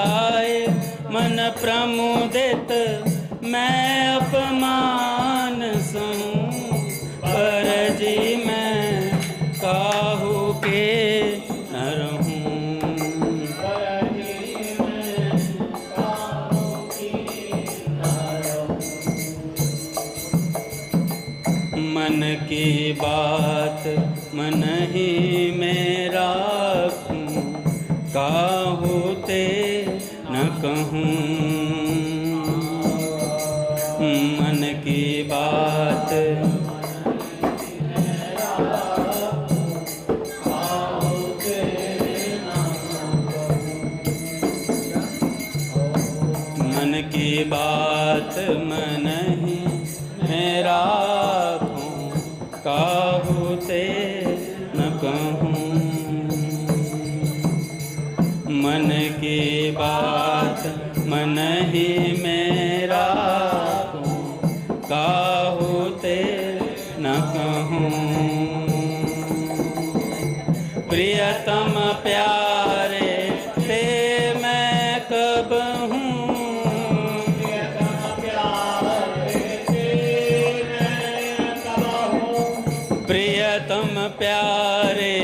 जाए मन प्रमुदित मैं अपमान सहूँ, पर जी मैं काहू के न रहूँ। मन की बात मन ही में राखूं, काहू ते न कहूँ। मन की बात मन की बात मन ही में राखूं, काहू ते न कहूँ। मन की बात मन ही में राखूं, काहू ते न कहूँ। प्रियतम प्यारे ते मैं कब हूँ, प्रियतम प्यारे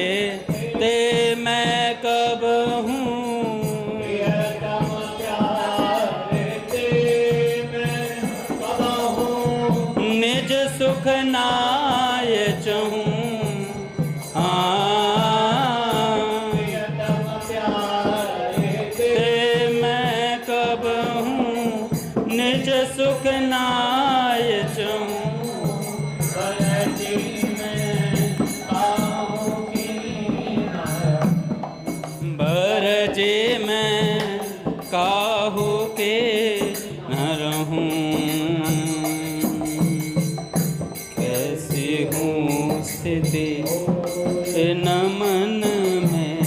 ते मैं कब हूँ। प्रियतम प्यारे ते मैं कब हूँ, निज सुख नाय चहूँ। प्रियतम प्यारे ते मैं कब हूँ, निज सुख नाय चहूँ। बरजे मैं काहू के न रहूं, कैसी हूँ स्थिति न मन में,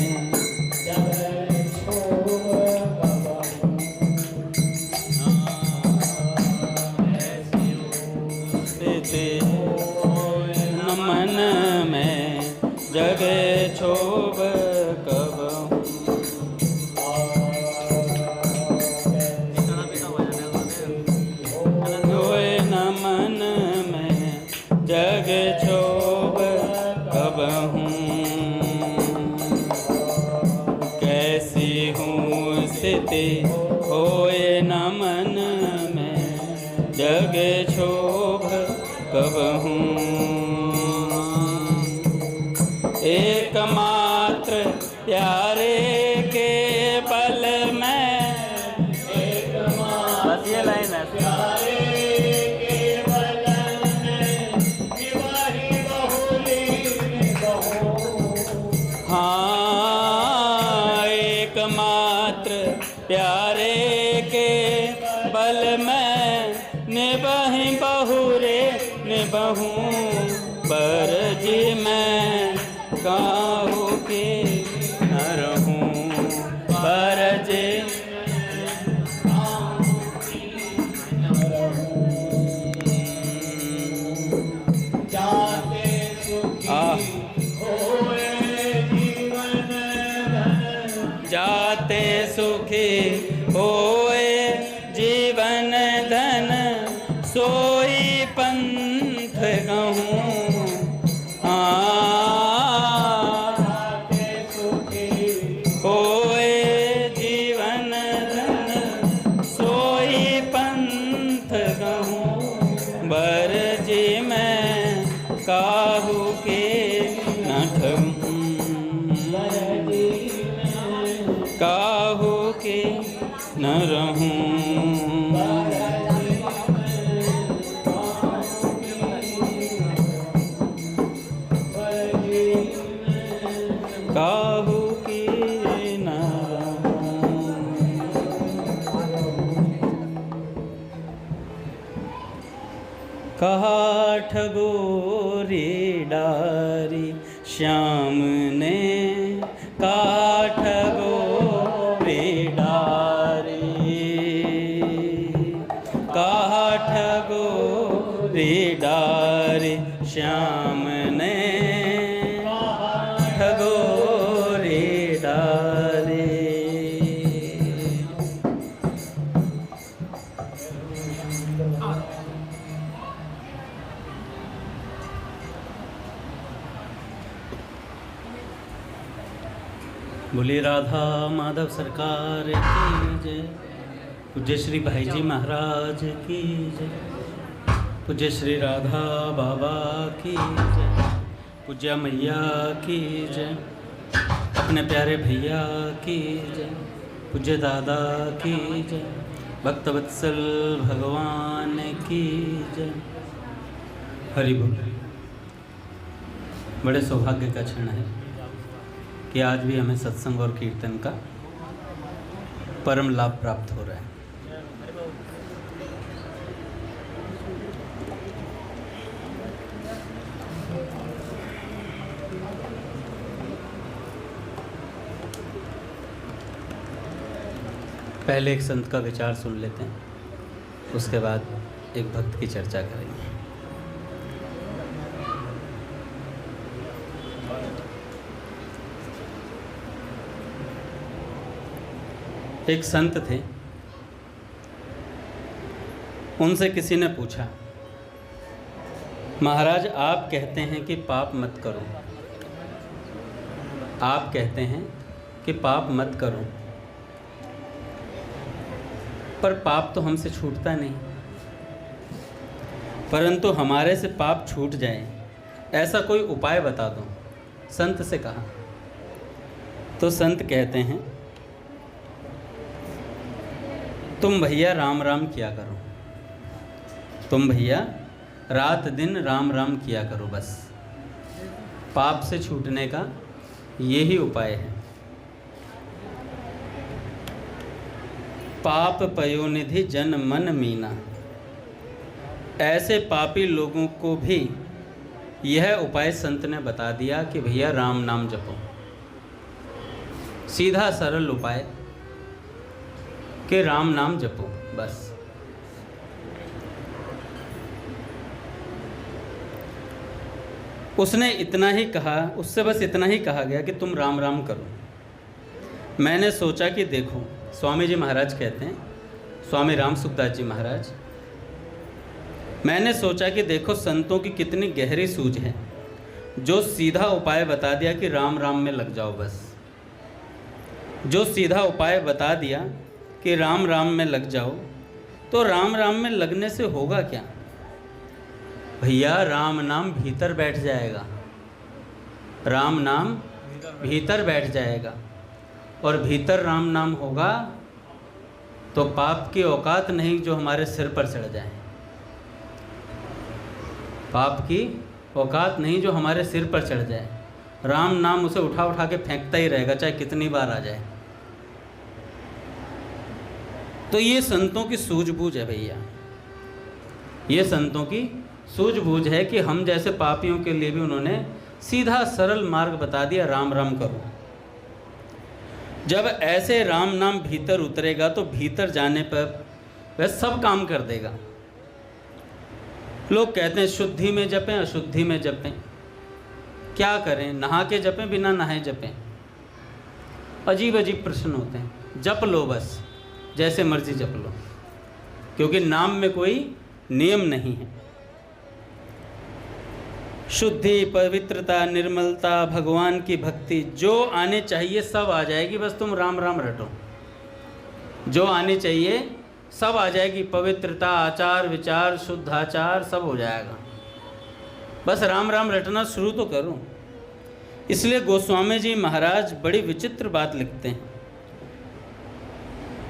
स्थिति न मन में, जग क्षोभ कब जग क्षोभ कब हूँ। कैसी हूँ स्थिति होए न मन में, जग क्षोभ कब हूँ। एकमात्र प्यारे के पल में, एकमात्र ये लाइन है प्यारे प्यारे के बल में निभाही बहुरे निभाऊं। बरजी मैं काहू के न रहूं, बरजी जाते सुखी होए जीवन धन, सोई पंथ कहूँ। जाते सुखी होए जीवन धन, सोई पंथ कहूँ। बरजी मैं काहू के न ठहूँ, काहू के न रहूं। काहू के न रहूं। काठ गोरी डारी श्याम ने, काठ गोरी डारी, काठ गोरी डारी श्याम ने, काठ गोरी डारी। बोली राधा माधव सरकार की जय। पूज्य श्री भाई जी महाराज की जय। पूज्य श्री राधा बाबा की जय। पूज्य मैया की जय। अपने प्यारे भैया की जय। पूज्य दादा की जय। भक्तवत्सल भगवान की जय। हरि बोल। बड़े सौभाग्य का क्षण है कि आज भी हमें सत्संग और कीर्तन का परम लाभ प्राप्त हो रहा है। पहले एक संत का विचार सुन लेते हैं, उसके बाद एक भक्त की चर्चा करेंगे। एक संत थे, उनसे किसी ने पूछा, महाराज आप कहते हैं कि पाप मत करो, आप कहते हैं कि पाप मत करो, पर पाप तो हमसे छूटता नहीं, परंतु हमारे से पाप छूट जाए ऐसा कोई उपाय बता दो। संत से कहा तो संत कहते हैं, तुम भैया राम राम किया करो, तुम भैया रात दिन राम राम किया करो, बस पाप से छूटने का यही उपाय है। पाप पयोनिधि जन मन मीना, ऐसे पापी लोगों को भी यह उपाय संत ने बता दिया कि भैया राम नाम जपो। सीधा सरल उपाय कि राम नाम जपो, बस। उसने इतना ही कहा, उससे बस इतना ही कहा गया कि तुम राम राम करो। मैंने सोचा कि देखो, स्वामी जी महाराज कहते हैं, स्वामी राम सुखदास जी महाराज, मैंने सोचा कि देखो संतों की कितनी गहरी सूझ है, जो सीधा उपाय बता दिया कि राम राम में लग जाओ, बस। जो सीधा उपाय बता दिया कि राम राम में लग जाओ, तो राम राम में लगने से होगा क्या भैया? राम नाम भीतर बैठ जाएगा, राम नाम भीतर बैठ जाएगा, और भीतर राम नाम होगा तो पाप की औकात नहीं जो हमारे सिर पर चढ़ जाए, पाप की औकात नहीं जो हमारे सिर पर चढ़ जाए। राम नाम उसे उठा उठा के फेंकता ही रहेगा, चाहे कितनी बार आ जाए। तो ये संतों की सूझबूझ है भैया, ये संतों की सूझबूझ है कि हम जैसे पापियों के लिए भी उन्होंने सीधा सरल मार्ग बता दिया, राम राम करो। जब ऐसे राम नाम भीतर उतरेगा तो भीतर जाने पर वह सब काम कर देगा। लोग कहते हैं शुद्धि में जपें, अशुद्धि में जपें, क्या करें? नहा के जपें, बिना नहाए जपें? अजीब अजीब प्रश्न होते हैं। जप लो बस, जैसे मर्जी जप लो, क्योंकि नाम में कोई नियम नहीं है। शुद्धि, पवित्रता, निर्मलता, भगवान की भक्ति जो आने चाहिए सब आ जाएगी, बस तुम राम राम रटो। जो आनी चाहिए सब आ जाएगी, पवित्रता, आचार विचार, शुद्ध आचार सब हो जाएगा, बस राम राम रटना शुरू तो करो। इसलिए गोस्वामी जी महाराज बड़ी विचित्र बात लिखते हैं,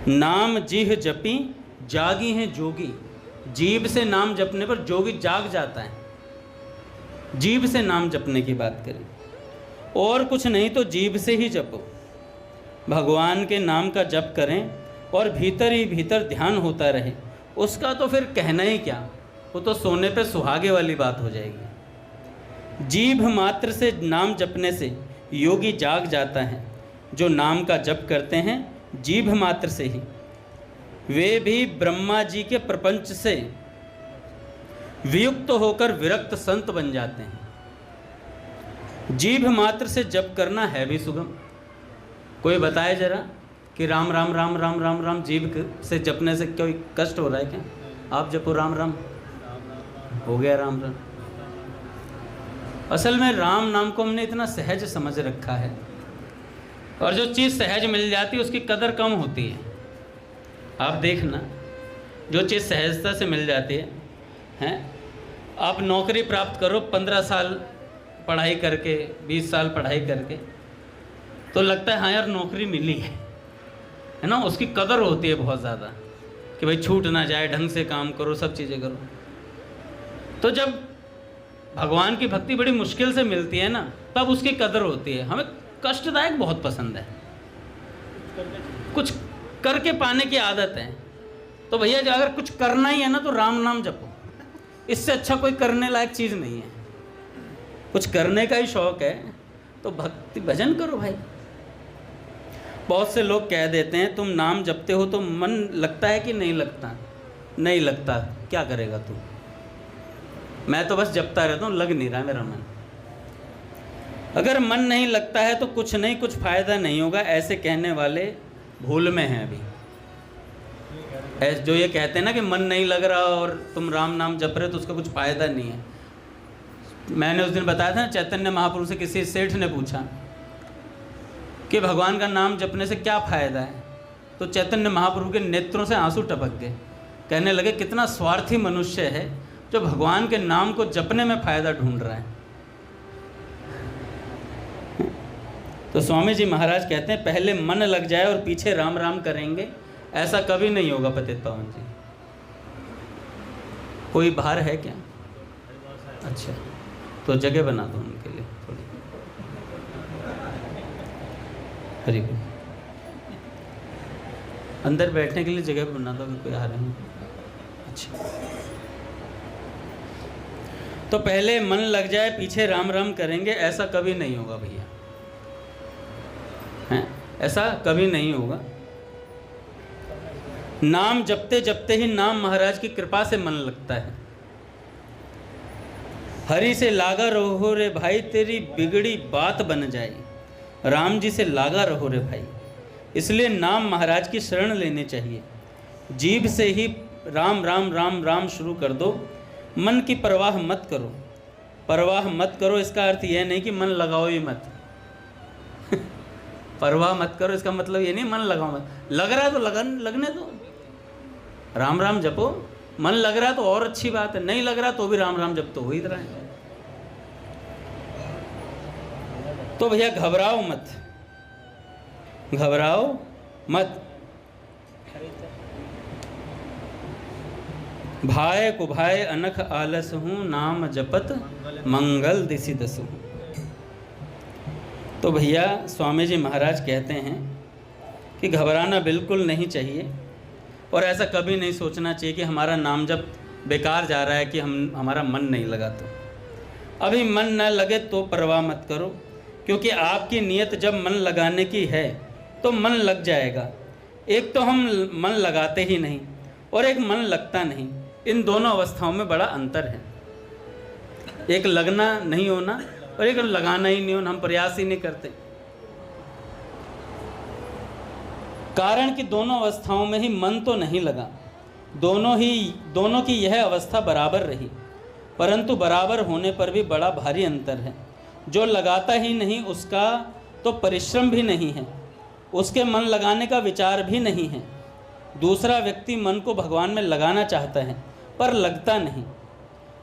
नाम जीह जपी जागी हैं जोगी। जीभ से नाम जपने पर जोगी जाग जाता है। जीभ से नाम जपने की बात करें, और कुछ नहीं तो जीभ से ही जपो। भगवान के नाम का जप करें और भीतर ही भीतर ध्यान होता रहे, उसका तो फिर कहना ही क्या, वो तो सोने पे सुहागे वाली बात हो जाएगी। जीभ मात्र से नाम जपने से योगी जाग जाता है। जो नाम का जप करते हैं जीभ मात्र से ही, वे भी ब्रह्मा जी के प्रपंच से वियुक्त होकर विरक्त संत बन जाते हैं। जीभ मात्र से जप करना है भी सुगम। कोई बताए जरा कि राम राम राम राम राम राम जीभ से जपने से कोई कष्ट हो रहा है क्या? आप जपो राम राम, हो गया राम राम। असल में राम नाम को हमने इतना सहज समझ रखा है और जो चीज़ सहज मिल जाती है उसकी कदर कम होती है। आप देखना, जो चीज़ सहजता से मिल जाती है, हैं, आप नौकरी प्राप्त करो 15 साल पढ़ाई करके, 20 साल पढ़ाई करके, तो लगता है हाँ यार नौकरी मिली है ना, उसकी कदर होती है बहुत ज़्यादा कि भाई छूट ना जाए, ढंग से काम करो, सब चीज़ें करो। तो जब भगवान की भक्ति बड़ी मुश्किल से मिलती है ना, तब उसकी कदर होती है। हमें कष्टदायक बहुत पसंद है, कुछ करके पाने की आदत है। तो भैया अगर कुछ करना ही है ना तो राम नाम जपो, इससे अच्छा कोई करने लायक चीज़ नहीं है। कुछ करने का ही शौक है तो भक्ति भजन करो भाई। बहुत से लोग कह देते हैं तुम नाम जपते हो तो मन लगता है कि नहीं लगता? नहीं लगता, क्या करेगा तू? मैं तो बस जपता रहता हूँ, लग नहीं रहा मेरा मन। अगर मन नहीं लगता है तो कुछ नहीं, कुछ फ़ायदा नहीं होगा, ऐसे कहने वाले भूल में हैं अभी। जो ये कहते हैं ना कि मन नहीं लग रहा और तुम राम नाम जप रहे तो उसका कुछ फ़ायदा नहीं है। मैंने उस दिन बताया था ना, चैतन्य महाप्रभु से किसी सेठ ने पूछा कि भगवान का नाम जपने से क्या फ़ायदा है, तो चैतन्य महाप्रभु के नेत्रों से आंसू टपक गए। कहने लगे कितना स्वार्थी मनुष्य है जो भगवान के नाम को जपने में फ़ायदा ढूंढ रहा है। तो स्वामी जी महाराज कहते हैं पहले मन लग जाए और पीछे राम राम करेंगे, ऐसा कभी नहीं होगा। पतित पावन जी, कोई बाहर है क्या? अच्छा, तो जगह बना दो उनके लिए थोड़ी। हरि बोल। अंदर बैठने के लिए जगह बना दो, अगर कोई आ रहे हैं। अच्छा, तो पहले मन लग जाए पीछे राम राम करेंगे, ऐसा कभी नहीं होगा भैया, हैं? ऐसा कभी नहीं होगा। नाम जपते जपते ही नाम महाराज की कृपा से मन लगता है। हरि से लागा रहो रे भाई, तेरी बिगड़ी बात बन जाए। राम जी से लागा रहो रे भाई, इसलिए नाम महाराज की शरण लेनी चाहिए। जीभ से ही राम राम राम राम शुरू कर दो, मन की परवाह मत करो। परवाह मत करो इसका अर्थ यह नहीं कि मन लगाओ ही मत। परवाह मत करो इसका मतलब ये नहीं मन लगाओ मत। लग रहा है तो लगने दो, राम राम जपो। मन लग रहा है तो और अच्छी बात है, नहीं लग रहा तो भी राम राम जप तो हो ही रहा है। तो भैया घबराओ मत, घबराओ मत। भाय को भाय अनख आलस हूँ, नाम जपत मंगल दिसि दसु। तो भैया स्वामी जी महाराज कहते हैं कि घबराना बिल्कुल नहीं चाहिए, और ऐसा कभी नहीं सोचना चाहिए कि हमारा नाम जप बेकार जा रहा है, कि हमारा मन नहीं लगा। तो अभी मन न लगे तो परवाह मत करो, क्योंकि आपकी नीयत जब मन लगाने की है तो मन लग जाएगा। एक तो हम मन लगाते ही नहीं और एक मन लगता नहीं, इन दोनों अवस्थाओं में बड़ा अंतर है। एक लगना नहीं होना और एक लगाना ही नहीं होना, हम प्रयास ही नहीं करते। कारण कि दोनों अवस्थाओं में ही मन तो नहीं लगा, दोनों की यह अवस्था बराबर रही, परंतु बराबर होने पर भी बड़ा भारी अंतर है। जो लगाता ही नहीं उसका तो परिश्रम भी नहीं है, उसके मन लगाने का विचार भी नहीं है। दूसरा व्यक्ति मन को भगवान में लगाना चाहता है पर लगता नहीं।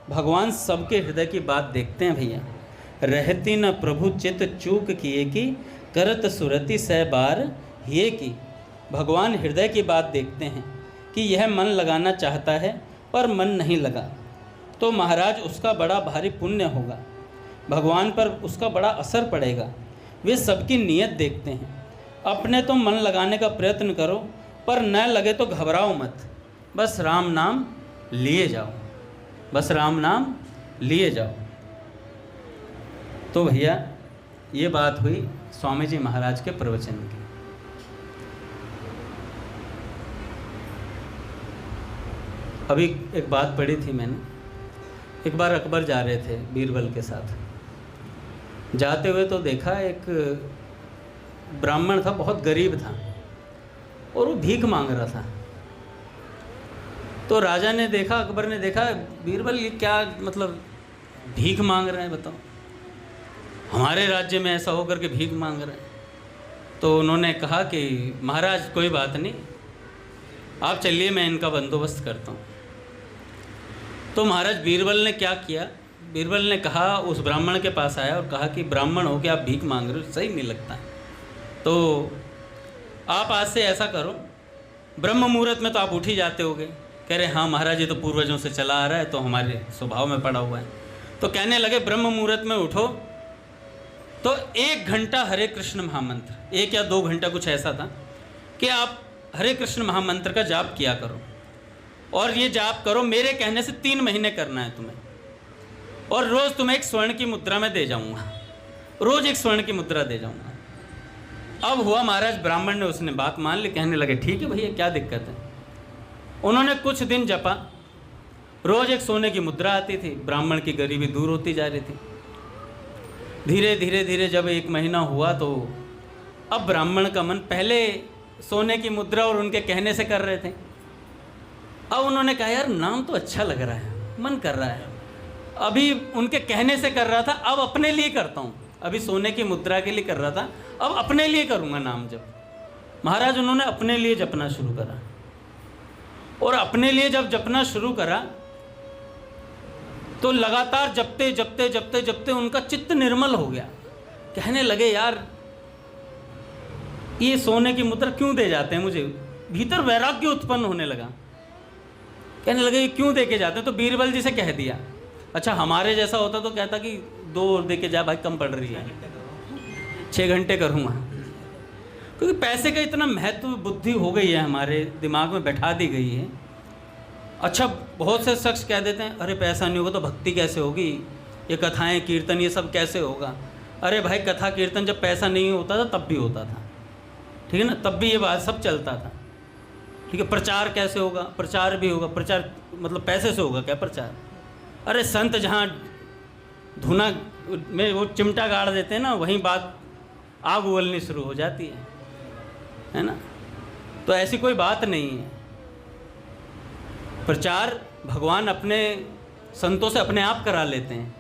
भगवान सबके हृदय की बात देखते हैं भैया। रहती न प्रभु चित चूक किए की, करत सुरति सह बार ये की। भगवान हृदय की बात देखते हैं कि यह मन लगाना चाहता है पर मन नहीं लगा, तो महाराज उसका बड़ा भारी पुण्य होगा, भगवान पर उसका बड़ा असर पड़ेगा। वे सबकी नीयत देखते हैं। अपने तो मन लगाने का प्रयत्न करो, पर न लगे तो घबराओ मत, बस राम नाम लिए जाओ, बस राम नाम लिए जाओ। तो भैया ये बात हुई स्वामी जी महाराज के प्रवचन की। अभी एक बात पढ़ी थी मैंने, एक बार अकबर जा रहे थे बीरबल के साथ, जाते हुए तो देखा एक ब्राह्मण था, बहुत गरीब था और वो भीख मांग रहा था। तो राजा ने देखा, अकबर ने देखा, बीरबल ये क्या मतलब भीख मांग रहे हैं, बताओ, हमारे राज्य में ऐसा होकर के भीख मांग रहे हैं। तो उन्होंने कहा कि महाराज कोई बात नहीं, आप चलिए, मैं इनका बंदोबस्त करता हूँ। तो महाराज बीरबल ने क्या किया, बीरबल ने कहा, उस ब्राह्मण के पास आया और कहा कि ब्राह्मण हो के आप भीख मांग रहे हो, सही नहीं लगता है, तो आप आज से ऐसा करो, ब्रह्म मुहूर्त में तो आप उठ ही जाते होगे। कह रहे हाँ महाराज, ये तो पूर्वजों से चला आ रहा है, तो हमारे स्वभाव में पड़ा हुआ है। तो कहने लगे ब्रह्म मुहूर्त में उठो तो 1 घंटा हरे कृष्ण महामंत्र, 1 या 2 घंटा कुछ ऐसा था कि आप हरे कृष्ण महामंत्र का जाप किया करो, और ये जाप करो मेरे कहने से 3 महीने करना है तुम्हें, और रोज़ तुम्हें 1 स्वर्ण की मुद्रा में दे जाऊँगा, रोज़ 1 स्वर्ण की मुद्रा दे जाऊँगा। अब हुआ महाराज, ब्राह्मण ने उसने बात मान ली, कहने लगे ठीक है भैया, क्या दिक्कत है। उन्होंने कुछ दिन जपा, रोज़ 1 सोने की मुद्रा आती थी, ब्राह्मण की गरीबी दूर होती जा रही थी। धीरे धीरे धीरे जब 1 महीना हुआ तो अब ब्राह्मण का मन पहले सोने की मुद्रा और उनके कहने से कर रहे थे, अब उन्होंने कहा यार नाम तो अच्छा लग रहा है, मन कर रहा है। अभी उनके कहने से कर रहा था, अब अपने लिए करता हूँ। अभी सोने की मुद्रा के लिए कर रहा था, अब अपने लिए करूँगा नाम जप। महाराज उन्होंने अपने लिए जपना शुरू करा, और अपने लिए जब जपना शुरू करा तो लगातार जपते जपते जपते जपते उनका चित्त निर्मल हो गया। कहने लगे यार ये सोने की मुद्रा क्यों दे जाते हैं, मुझे भीतर वैराग्य उत्पन्न होने लगा। कहने लगे ये क्यों दे के जाते हैं, तो बीरबल जी से कह दिया। अच्छा हमारे जैसा होता तो कहता कि 2 और दे के जा भाई, कम पड़ रही है, 6 घंटे करूँगा। क्योंकि पैसे का इतना महत्व बुद्धि हो गई है, हमारे दिमाग में बैठा दी गई है। अच्छा बहुत से शख्स कह देते हैं अरे पैसा नहीं होगा तो भक्ति कैसे होगी, ये कथाएं कीर्तन ये सब कैसे होगा। अरे भाई कथा कीर्तन जब पैसा नहीं होता था तब भी होता था, ठीक है ना, तब भी ये बात सब चलता था, ठीक है। प्रचार कैसे होगा, प्रचार भी होगा, प्रचार मतलब पैसे से होगा क्या प्रचार। अरे संत जहाँ धुना में वो चिमटा गाड़ देते हैं ना, वहीं बात आग उगलनी शुरू हो जाती है ना। तो ऐसी कोई बात नहीं है। प्रचार भगवान अपने संतों से अपने आप करा लेते हैं,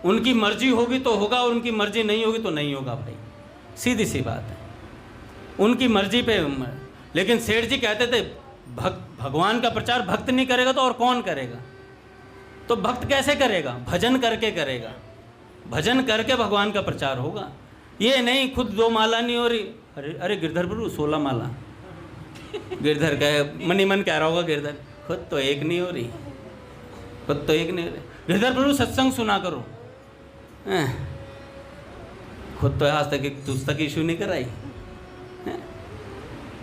उनकी मर्जी होगी तो होगा और उनकी मर्जी नहीं होगी तो नहीं होगा भाई, सीधी सी बात है, उनकी मर्जी पे। लेकिन सेठ जी कहते थे भगवान का प्रचार भक्त नहीं करेगा तो और कौन करेगा। तो भक्त कैसे करेगा, भजन करके करेगा, भजन करके भगवान का प्रचार होगा। ये नहीं खुद 2 माला नहीं हो रही, अरे गिरधर प्रभु 16 माला गिरधर का मनी मन कह रहा होगा, गिरधर खुद तो 1 नहीं हो रही, खुद तो 1 नहीं हो रही। गिरधर प्रभु सत्संग सुना करो, खुद तो आज तक एक पुस्तक इशू नहीं कराई।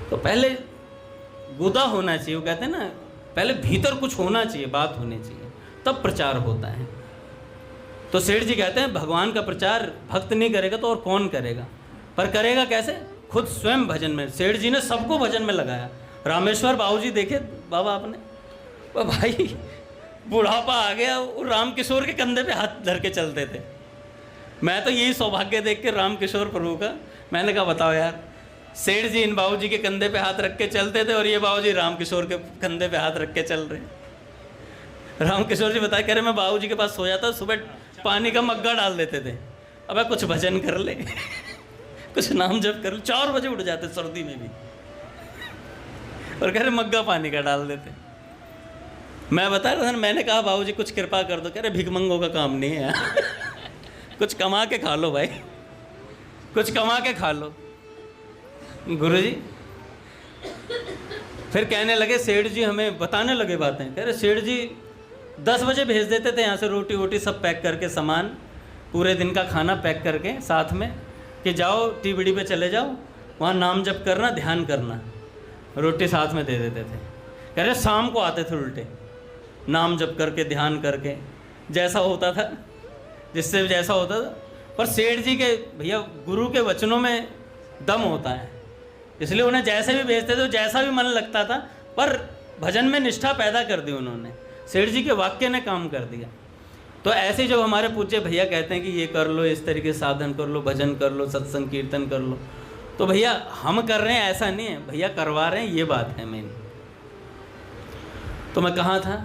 तो पहले गुदा होना चाहिए, वो कहते हैं ना, पहले भीतर कुछ होना चाहिए, बात होनी चाहिए, तब प्रचार होता है। तो सेठ जी कहते हैं भगवान का प्रचार भक्त नहीं करेगा तो और कौन करेगा। पर करेगा कैसे, खुद स्वयं भजन में। सेठ जी ने सबको भजन में लगाया। रामेश्वर बाबूजी देखे बाबा आपने, भाई बुढ़ापा आ गया, वो राम किशोर के कंधे पे हाथ धर के चलते थे। मैं तो यही सौभाग्य देख के राम किशोर प्रभु का, मैंने कहा बताओ यार, सेठ जी इन बाबूजी के कंधे पे हाथ रख के चलते थे और ये बाबूजी राम किशोर के कंधे पे हाथ रख के चल रहे। राम किशोर जी बताए, कह रहे मैं बाबूजी के पास सो जाता, सुबह पानी का मग्गा डाल देते थे, अबे कुछ भजन कर ले कुछ नाम जप कर ले। 4 बजे उठ जाते सर्दी में भी, और कह रहे मग्गा पानी का डाल देते। मैं बता रहा था, मैंने कहा बाबूजी कुछ कृपा कर दो, कह रहे भिखमंगों का काम नहीं है कुछ कमा के खा लो भाई, कुछ कमा के खा लो। गुरुजी फिर कहने लगे, सेठ जी हमें बताने लगे बातें, कह रहे सेठ जी 10 बजे भेज देते थे यहाँ से रोटी वोटी सब पैक करके, सामान पूरे दिन का खाना पैक करके साथ में, कि जाओ टीबीडी पे चले जाओ, वहाँ नाम जप करना, ध्यान करना, रोटी साथ में दे देते थे। कह रहे शाम को आते थे उल्टे, नाम जप करके ध्यान करके, जैसा होता था, जिससे जैसा होता था। पर सेठ जी के भैया गुरु के वचनों में दम होता है, इसलिए उन्हें जैसे भी भेजते थे जैसा भी मन लगता था, पर भजन में निष्ठा पैदा कर दी उन्होंने। सेठ जी के वाक्य ने काम कर दिया। तो ऐसे जब हमारे पूज्य भैया कहते हैं कि ये कर लो, इस तरीके साधन कर लो, भजन कर लो, सत्संग कीर्तन कर लो, तो भैया हम कर रहे हैं ऐसा नहीं है, भैया करवा रहे हैं, ये बात है मेन। तो मैं कहाँ था,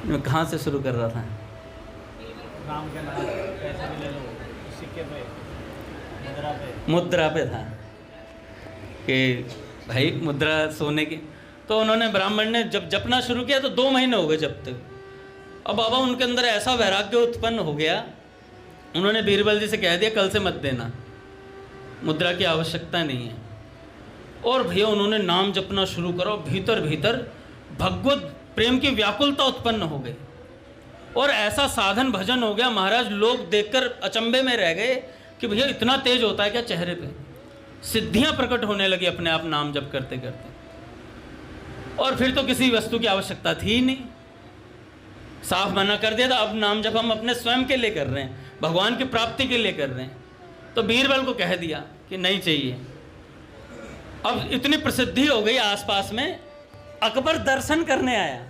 मैं कहाँ से शुरू कर रहा था, राम के नाम पैसे भी ले लो सिक्के पे। मुद्रा पे था कि भाई मुद्रा सोने की। तो उन्होंने, ब्राह्मण ने जब जपना शुरू किया तो 2 महीने हो गए जपते। अब बाबा उनके अंदर ऐसा वैराग्य उत्पन्न हो गया, उन्होंने बीरबल जी से कह दिया कल से मत देना, मुद्रा की आवश्यकता नहीं है। और भैया उन्होंने नाम जपना शुरू करा, भीतर भीतर भगवत प्रेम की व्याकुलता उत्पन्न हो गई और ऐसा साधन भजन हो गया, महाराज लोग देखकर अचंभे में रह गए कि भैया इतना तेज होता है क्या चेहरे पे। सिद्धियां प्रकट होने लगी अपने आप नाम जप करते करते। और फिर तो किसी वस्तु की आवश्यकता थी ही नहीं, साफ मना कर दिया था। अब नाम जप हम अपने स्वयं के लिए कर रहे हैं, भगवान की प्राप्ति के लिए कर रहे हैं। तो बीरबल को कह दिया कि नहीं चाहिए। अब इतनी प्रसिद्धि हो गई आसपास में, अकबर दर्शन करने आया।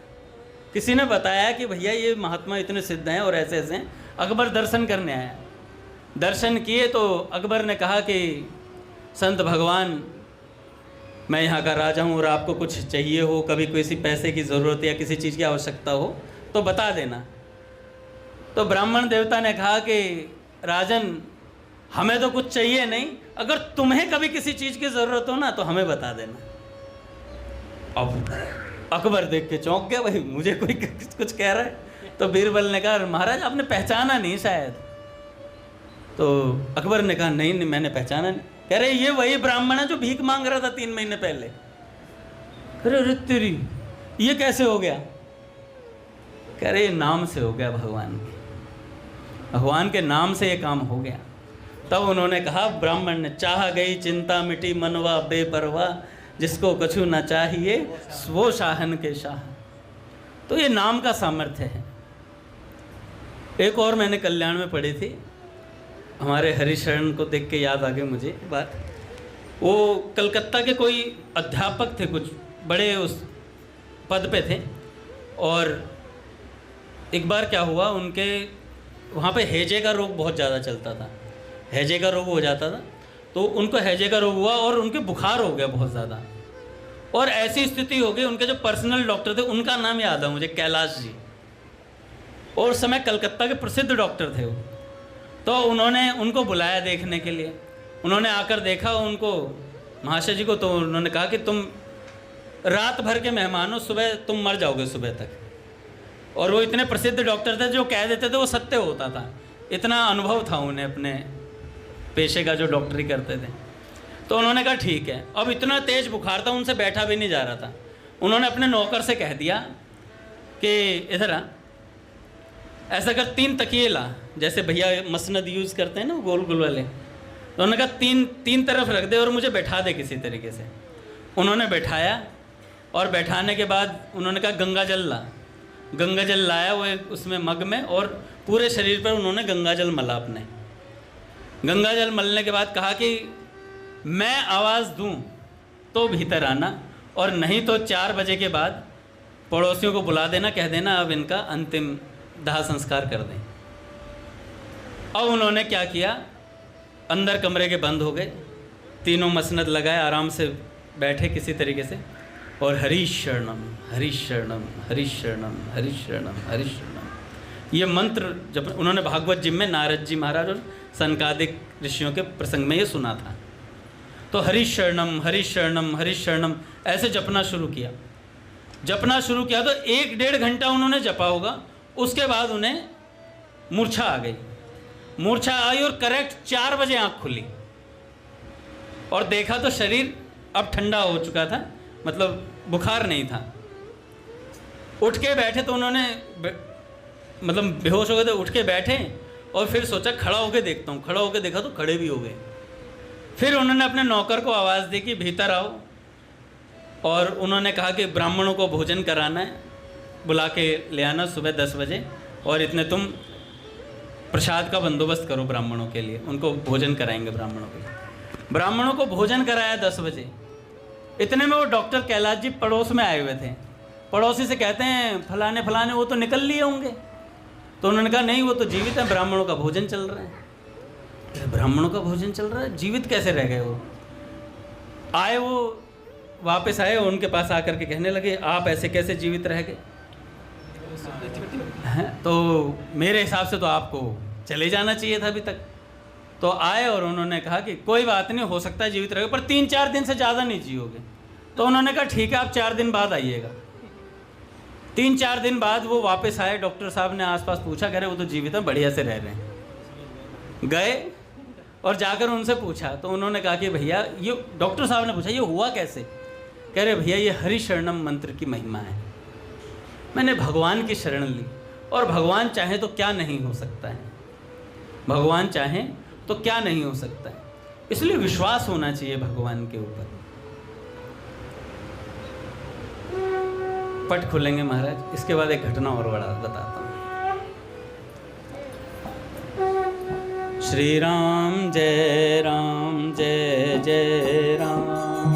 किसी ने बताया कि भैया ये महात्मा इतने सिद्ध हैं और ऐसे ऐसे हैं। अकबर दर्शन करने आया, दर्शन किए तो अकबर ने कहा कि संत भगवान, मैं यहाँ का राजा हूँ और आपको कुछ चाहिए हो, कभी किसी पैसे की ज़रूरत या किसी चीज़ की आवश्यकता हो तो बता देना। तो ब्राह्मण देवता ने कहा कि राजन, हमें तो कुछ चाहिए नहीं, अगर तुम्हें कभी किसी चीज़ की ज़रूरत हो ना तो हमें बता देना। अब अकबर देख के चौंक गया, भाई मुझे कोई कुछ कह रहा है। तो बीरबल ने कहा महाराज आपने पहचाना नहीं शायद। तो अकबर ने कहा नहीं नहीं मैंने पहचाना नहीं। कह रहे ये वही ब्राह्मण है जो भीख मांग रहा था 3 महीने पहले। अरे तेरी, ये कैसे हो गया? कह रहे नाम से हो गया, भगवान के नाम से ये काम हो गया। तब उन्होंने कहा, ब्राह्मण ने, चाह गई चिंता मिटी मनवा बेपरवाह, जिसको कछु ना चाहिए वो शाहन के शाह। तो ये नाम का सामर्थ्य है। एक और मैंने कल्याण में पढ़ी थी, हमारे हरिशरण को देख के याद आ गई मुझे बात। वो कलकत्ता के कोई अध्यापक थे, कुछ बड़े उस पद पे थे। और एक बार क्या हुआ, उनके वहाँ पे हैजे का रोग बहुत ज़्यादा चलता था, हैजे का रोग हो जाता था। तो उनको हैजे का रोग हुआ और उनके बुखार हो गया बहुत ज़्यादा। और ऐसी स्थिति हो गई, उनके जो पर्सनल डॉक्टर थे उनका नाम याद है मुझे, कैलाश जी। और उस समय कलकत्ता के प्रसिद्ध डॉक्टर थे वो। तो उन्होंने उनको बुलाया देखने के लिए। उन्होंने आकर देखा उनको, महाशय जी को। तो उन्होंने कहा कि तुम रात भर के मेहमान हो, सुबह तुम मर जाओगे सुबह तक। और वो इतने प्रसिद्ध डॉक्टर थे, जो कह देते थे वो सत्य होता था। इतना अनुभव था उन्हें अपने पेशे का, जो डॉक्टरी करते थे। तो उन्होंने कहा ठीक है। अब इतना तेज बुखार था, उनसे बैठा भी नहीं जा रहा था। उन्होंने अपने नौकर से कह दिया कि इधर आ, ऐसा कर 3 तकिए ला, जैसे भैया मसनद यूज़ करते हैं ना गोल गोल वाले। तो उन्होंने कहा 3 तरफ रख दे और मुझे बैठा दे किसी तरीके से। उन्होंने बैठाया और बैठाने के बाद उन्होंने कहा गंगा जल ला। गंगा जल लाया वो उसमें मग में, और पूरे शरीर पर उन्होंने गंगा जल मला अपने। गंगा जल मलने के बाद कहा कि मैं आवाज़ दूं तो भीतर आना, और नहीं तो 4 बजे के बाद पड़ोसियों को बुला देना, कह देना अब इनका अंतिम दाह संस्कार कर दें। अब उन्होंने क्या किया, अंदर कमरे के बंद हो गए, तीनों मसनद लगाए, आराम से बैठे किसी तरीके से, और हरि शरणम हरि शरणम हरि शरणम हरि शरणम हरि शरणम ये मंत्र जब उन्होंने भागवत जी में नारद जी महाराज और सनकादिक ऋषियों के प्रसंग में ये सुना था। तो हरि शरणम हरि शरणम हरि शरणम ऐसे जपना शुरू किया। जपना शुरू किया तो 1-1.5 घंटा उन्होंने जपा होगा। उसके बाद उन्हें मूर्छा आ गई। मूर्छा आई और करेक्ट 4 बजे आँख खुली और देखा तो शरीर अब ठंडा हो चुका था, मतलब बुखार नहीं था। उठ के बैठे तो उन्होंने मतलब बेहोश हो गए थे, उठ के बैठे और फिर सोचा खड़ा होके देखता हूँ। खड़ा होके देखा तो खड़े भी हो गए। फिर उन्होंने अपने नौकर को आवाज़ दी कि भीतर आओ, और उन्होंने कहा कि ब्राह्मणों को भोजन कराना है, बुला के ले आना सुबह 10 बजे, और इतने तुम प्रसाद का बंदोबस्त करो ब्राह्मणों के लिए, उनको भोजन कराएंगे ब्राह्मणों के लिए। ब्राह्मणों को भोजन कराया 10 बजे। इतने में वो डॉक्टर कैलाश जी पड़ोस में आए हुए थे। पड़ोसी से कहते हैं फलाने फलाने वो तो निकल लिए होंगे। तो उन्होंने कहा नहीं, वो तो जीवित है, ब्राह्मणों का भोजन चल रहा है। ब्राह्मणों का भोजन चल रहा है, जीवित कैसे रह गए? वो आए, वो वापस आए, उनके पास आकर के कहने लगे आप ऐसे कैसे जीवित रह गए? तो मेरे हिसाब से तो आपको चले जाना चाहिए था अभी तक। तो आए और उन्होंने कहा कि कोई बात नहीं, हो सकता है जीवित रहोगे, पर 3-4 दिन से ज़्यादा नहीं जियोगे। तो उन्होंने कहा ठीक है, आप 4 दिन बाद आइएगा। 3-4 दिन बाद वो वापस आए। डॉक्टर साहब ने आसपास पूछा, कह रहे वो तो जीवित हैं, बढ़िया से रह रहे हैं। गए और जाकर उनसे पूछा तो उन्होंने कहा कि भैया ये, डॉक्टर साहब ने पूछा ये हुआ कैसे? कह रहे भैया ये हरि शरणम मंत्र की महिमा है। मैंने भगवान की शरण ली और भगवान चाहे तो क्या नहीं हो सकता है, भगवान चाहे तो क्या नहीं हो सकता है। इसलिए विश्वास होना चाहिए भगवान के ऊपर। पट खुलेंगे महाराज, इसके बाद एक घटना और बड़ा बताता हूँ। श्री राम जय राम जय जय राम,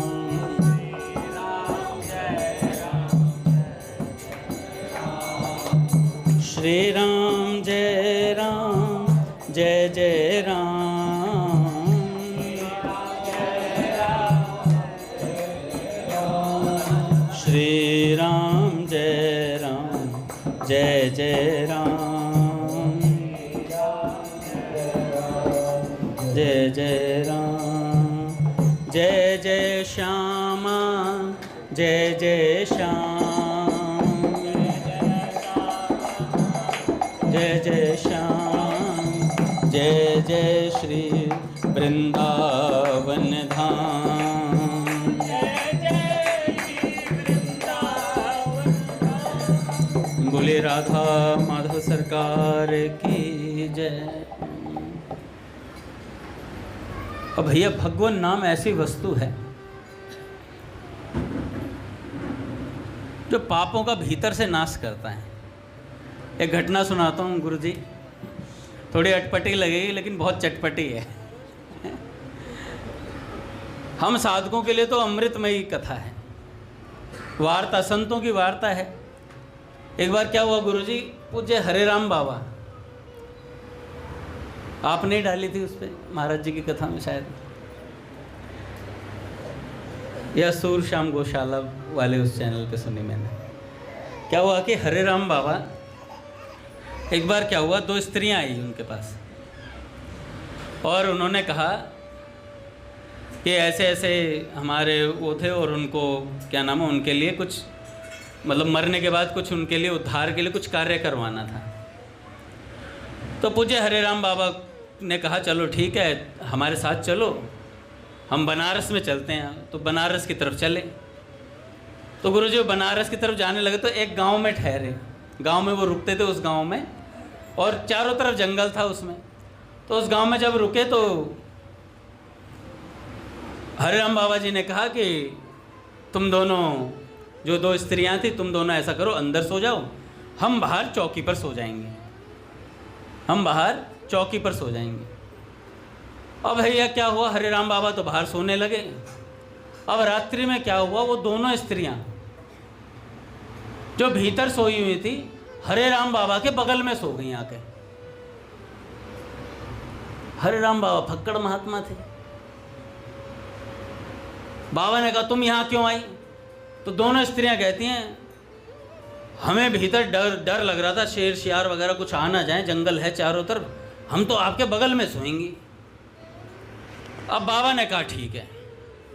श्री राम जय राम जय जय राम, श्री राम जय राम जय जय राम, जय जय राम, जय जय श्यामा जय जय श्याम, जय जय श्याम, जय जय श्री वृंदावन धाम, बोले राधा माधव सरकार की जय। और भैया भगवान नाम ऐसी वस्तु है जो पापों का भीतर से नाश करता है। एक घटना सुनाता हूँ गुरुजी, थोड़ी अटपटी लगेगी लेकिन बहुत चटपटी है। हम साधकों के लिए तो अमृतमयी कथा है, वार्ता, संतों की वार्ता है। एक बार क्या हुआ गुरुजी, पूज्य हरे राम बाबा, आपने डाली थी उस पर महाराज जी की कथा में शायद, या सूर श्याम गौशाला वाले उस चैनल पे सुनी मैंने। क्या हुआ कि हरे राम बाबा, एक बार क्या हुआ, 2 स्त्रियां आई उनके पास और उन्होंने कहा कि ऐसे ऐसे हमारे वो थे और उनको क्या नाम है, उनके लिए कुछ मतलब मरने के बाद कुछ उनके लिए उद्धार के लिए कुछ कार्य करवाना था। तो पूज्य हरे राम बाबा ने कहा चलो ठीक है, हमारे साथ चलो, हम बनारस में चलते हैं। तो बनारस की तरफ चले। तो गुरुजी बनारस की तरफ जाने लगे तो एक गांव में ठहरे। गांव में वो रुकते थे, उस गांव में, और चारों तरफ जंगल था उसमें। तो उस गांव में जब रुके तो हरे राम बाबा जी ने कहा कि तुम दोनों, जो 2 स्त्रियां थी, तुम दोनों ऐसा करो, अंदर सो जाओ, हम बाहर चौकी पर सो जाएंगे, हम बाहर चौकी पर सो जाएंगे। अब भैया क्या हुआ, हरे राम बाबा तो बाहर सोने लगे। अब रात्रि में क्या हुआ, वो दोनों स्त्रियां जो भीतर सोई हुई थी हरे राम बाबा के बगल में सो गई आके। हरे राम बाबा फक्कड़ महात्मा थे। बाबा ने कहा तुम यहाँ क्यों आई? तो दोनों स्त्रियां कहती हैं हमें भीतर डर लग रहा था, शेर शियार वगैरह कुछ आ ना जाए, जंगल है चारों तरफ, हम तो आपके बगल में सोएंगी। अब बाबा ने कहा ठीक है।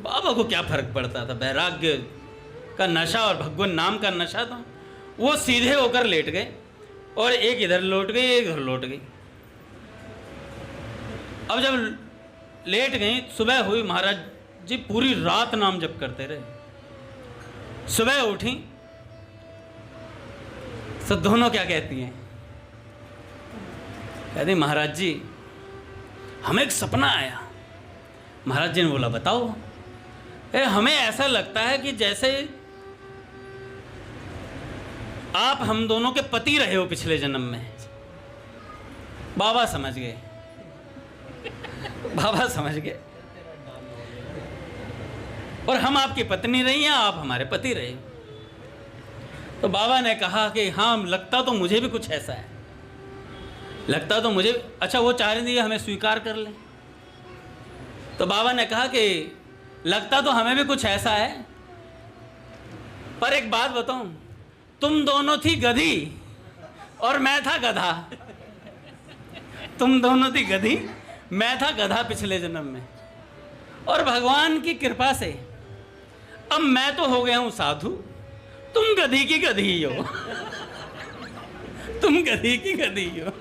बाबा को क्या फर्क पड़ता था, वैराग्य का नशा और भगवान नाम का नशा था। वो सीधे होकर लेट गए और एक इधर लौट गई, एक इधर लौट गई। अब जब लेट गई, सुबह हुई, महाराज जी पूरी रात नाम जप करते रहे। सुबह उठी तो दोनों क्या कहती हैं, कहती महाराज जी हमें एक सपना आया। महाराज जी ने बोला बताओ। हमें ऐसा लगता है कि जैसे आप हम दोनों के पति रहे हो पिछले जन्म में। बाबा समझ गए, बाबा समझ गए, और हम आपकी पत्नी रही हैं, आप हमारे पति रहे। तो बाबा ने कहा कि हाँ लगता तो मुझे भी कुछ ऐसा है, लगता तो मुझे। अच्छा वो चाह रही थी हमें स्वीकार कर ले। तो बाबा ने कहा कि लगता तो हमें भी कुछ ऐसा है, पर एक बात बताऊं, तुम दोनों थी गधी और मैं था गधा। तुम दोनों थी गधी, मैं था गधा पिछले जन्म में, और भगवान की कृपा से अब मैं तो हो गया हूं साधु, तुम गधी की गधी हो। तुम गधी की गधी हो।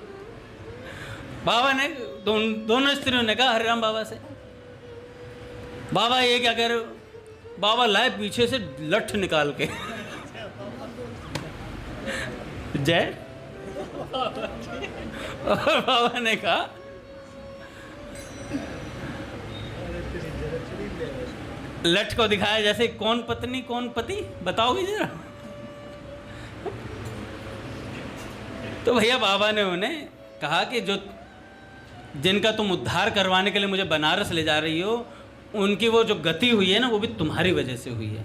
बाबा ने दोनों स्त्रियों ने कहा हरिराम बाबा से, बाबा ये क्या कह रहे हो? बाबा लाए पीछे से लठ निकाल के। जय। और बाबा ने कहा लठ को दिखाया जैसे कौन पत्नी कौन पति, बताओगे जरा। तो भैया बाबा ने उन्हें कहा कि जो जिनका तुम उद्धार करवाने के लिए मुझे बनारस ले जा रही हो, उनकी वो जो गति हुई है ना, वो भी तुम्हारी वजह से हुई है।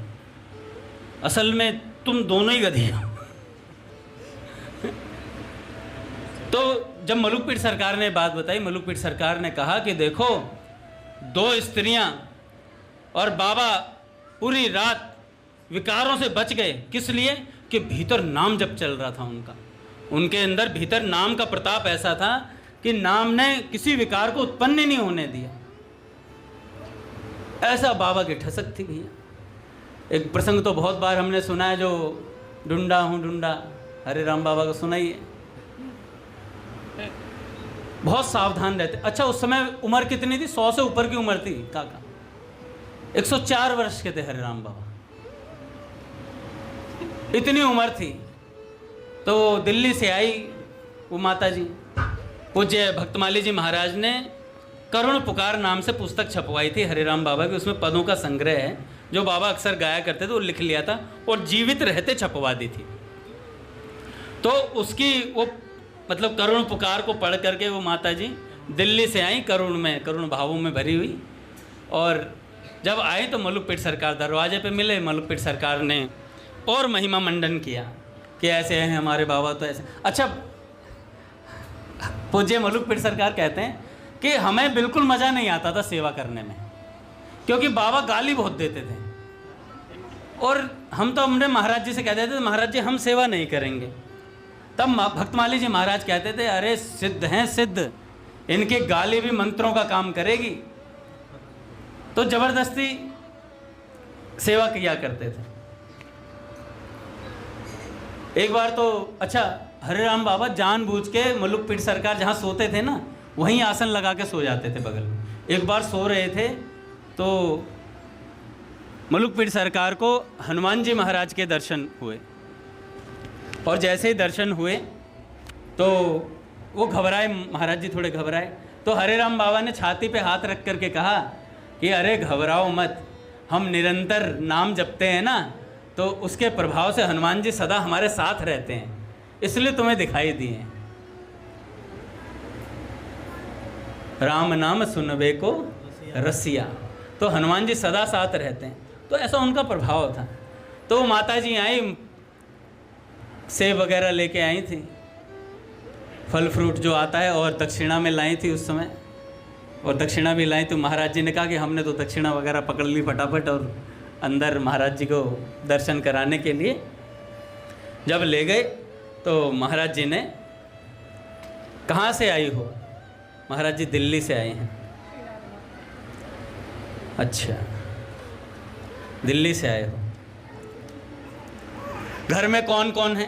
असल में तुम दोनों ही गधी हो। तो जब मलुकपीठ सरकार ने बात बताई, मलुकपीठ सरकार ने कहा कि देखो, दो स्त्रियां और बाबा पूरी रात विकारों से बच गए। किस लिए? कि भीतर नाम जप चल रहा था उनका, उनके अंदर भीतर नाम का प्रताप ऐसा था कि नाम ने किसी विकार को उत्पन्न नहीं होने दिया। ऐसा बाबा की ठसक थी भैया। एक प्रसंग तो बहुत बार हमने सुना है, जो ढूंढा हूँ ढूंढा, हरे राम बाबा को सुना ही है। बहुत सावधान रहते। अच्छा, उस समय उम्र कितनी थी? 100 से ऊपर की उम्र थी काका। 104 वर्ष के थे हरे राम बाबा, इतनी उम्र थी। तो दिल्ली से आई वो माता जी, पूज्य भक्तमाली जी महाराज ने करुण पुकार नाम से पुस्तक छपवाई थी हरे राम बाबा की। उसमें पदों का संग्रह है जो बाबा अक्सर गाया करते थे, वो लिख लिया था और जीवित रहते छपवा दी थी। तो उसकी वो मतलब करुण पुकार को पढ़ करके वो माता जी दिल्ली से आई, करुण भावों में भरी हुई। और जब आई तो मलुकपीठ सरकार दरवाजे पे मिले। मलुकपीठ सरकार ने और महिमा मंडन किया कि ऐसे हैं हमारे बाबा, तो ऐसे। अच्छा, पूज्य मलुकपीठ सरकार कहते हैं कि हमें बिल्कुल मज़ा नहीं आता था सेवा करने में, क्योंकि बाबा गाली बहुत देते थे। और हम तो हमने महाराज जी से कहते थे, महाराज जी हम सेवा नहीं करेंगे। तब भक्तमाली जी महाराज कहते थे, अरे सिद्ध हैं सिद्ध, इनकी गाली भी मंत्रों का काम करेगी। तो जबरदस्ती सेवा किया करते थे। एक बार तो अच्छा, हरे राम बाबा जानबूझ के मलुकपीठ सरकार जहाँ सोते थे ना, वहीं आसन लगा के सो जाते थे बगल में। एक बार सो रहे थे तो मलुकपीठ सरकार को हनुमान जी महाराज के दर्शन हुए, और जैसे ही दर्शन हुए तो वो घबराए, महाराज जी थोड़े घबराए। तो हरे राम बाबा ने छाती पे हाथ रख करके कहा कि अरे घबराओ मत, हम निरंतर नाम जपते हैं ना, तो उसके प्रभाव से हनुमान जी सदा हमारे साथ रहते हैं, इसलिए तुम्हें दिखाई दिए। राम नाम सुनबे को रसिया, तो हनुमान जी सदा साथ रहते हैं। तो ऐसा उनका प्रभाव था। तो माता जी आई, सेब वगैरह लेके आई थी, फल फ्रूट जो आता है, और दक्षिणा में लाई थी उस समय, और दक्षिणा भी लाई। तो महाराज जी ने कहा कि हमने तो दक्षिणा वगैरह पकड़ ली फटाफट, और अंदर महाराज जी को दर्शन कराने के लिए जब ले गए तो महाराज जी ने, कहाँ से आई हो? महाराज जी दिल्ली से आए हैं। अच्छा, दिल्ली से आए हो, घर में कौन कौन है?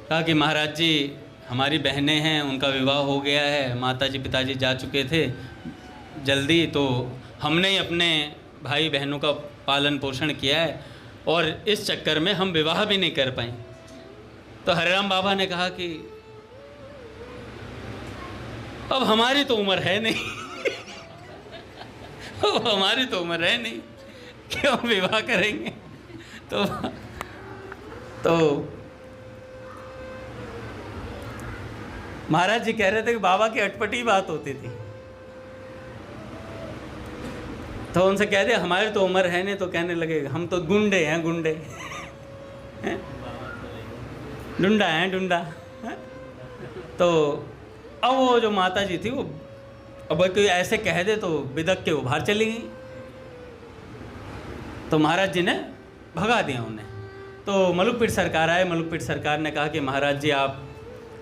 कहा कि महाराज जी हमारी बहनें हैं, उनका विवाह हो गया है, माता जी पिताजी जा चुके थे जल्दी, तो हमने ही अपने भाई बहनों का पालन पोषण किया है, और इस चक्कर में हम विवाह भी नहीं कर पाए। तो हरिराम बाबा ने कहा कि अब हमारी तो उम्र है नहीं। अब हमारी तो उम्र है नहीं, क्यों विवाह करेंगे? तो महाराज जी कह रहे थे कि बाबा की अटपटी बात होती थी। तो उनसे कह दिया हमारी तो उम्र है नहीं, तो कहने लगे हम तो गुंडे हैं, गुंडे डुंडा हैं, डुंडा। तो अब वो जो माता जी थी, वो अब कोई ऐसे कह दे तो बिदक के वो बाहर चली गई। तो महाराज जी ने भगा दिया उन्हें। तो मलुकपीठ सरकार आए। मलुकपीठ सरकार ने कहा कि महाराज जी आप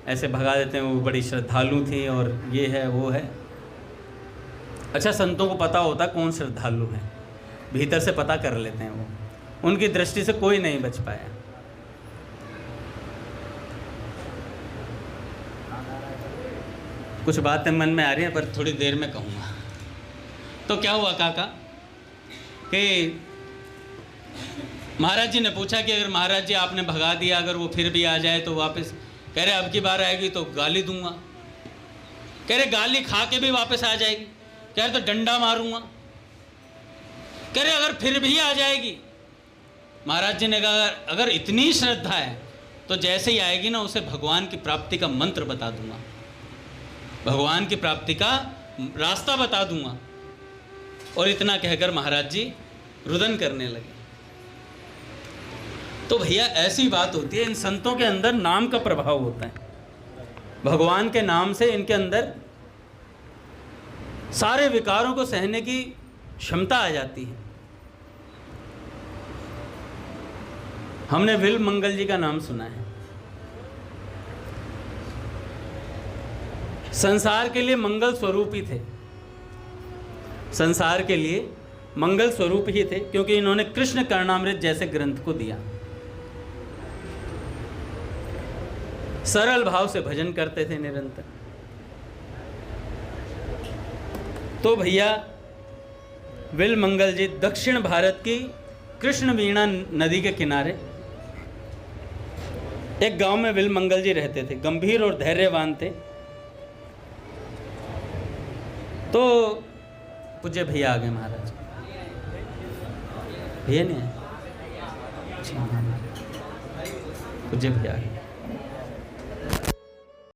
ऐसे भगा देते हैं, वो बड़ी श्रद्धालु थी और ये है वो है। अच्छा, संतों को पता होता कौन श्रद्धालु है, भीतर से पता कर लेते हैं वो, उनकी दृष्टि से कोई नहीं बच पाया। कुछ बातें मन में आ रही हैं पर थोड़ी देर में कहूँगा। तो क्या हुआ काका कि महाराज जी ने पूछा कि अगर महाराज जी आपने भगा दिया, अगर वो फिर भी आ जाए तो वापस, कह रहे अब की बार आएगी तो गाली दूंगा। कह रहे गाली खा के भी वापस आ जाएगी, कह रहे तो डंडा मारूंगा। कह रहे अगर फिर भी आ जाएगी, महाराज जी ने कहा अगर इतनी श्रद्धा है तो जैसे ही आएगी ना उसे भगवान की प्राप्ति का मंत्र बता दूंगा, भगवान की प्राप्ति का रास्ता बता दूंगा। और इतना कहकर महाराज जी रुदन करने लगे। तो भैया ऐसी बात होती है, इन संतों के अंदर नाम का प्रभाव होता है, भगवान के नाम से इनके अंदर सारे विकारों को सहने की क्षमता आ जाती है। हमने विल मंगल जी का नाम सुना है। संसार के लिए मंगल स्वरूप ही थे, संसार के लिए मंगल स्वरूप ही थे, क्योंकि इन्होंने कृष्ण कर्णामृत जैसे ग्रंथ को दिया। सरल भाव से भजन करते थे निरंतर। तो भैया विल मंगल जी दक्षिण भारत की कृष्ण वीणा नदी के किनारे एक गांव में विल मंगल जी रहते थे, गंभीर और धैर्यवान थे। तो पूज्य भैया आ गए महाराज, भैया नहीं आए, पूज्य भैया आ गए।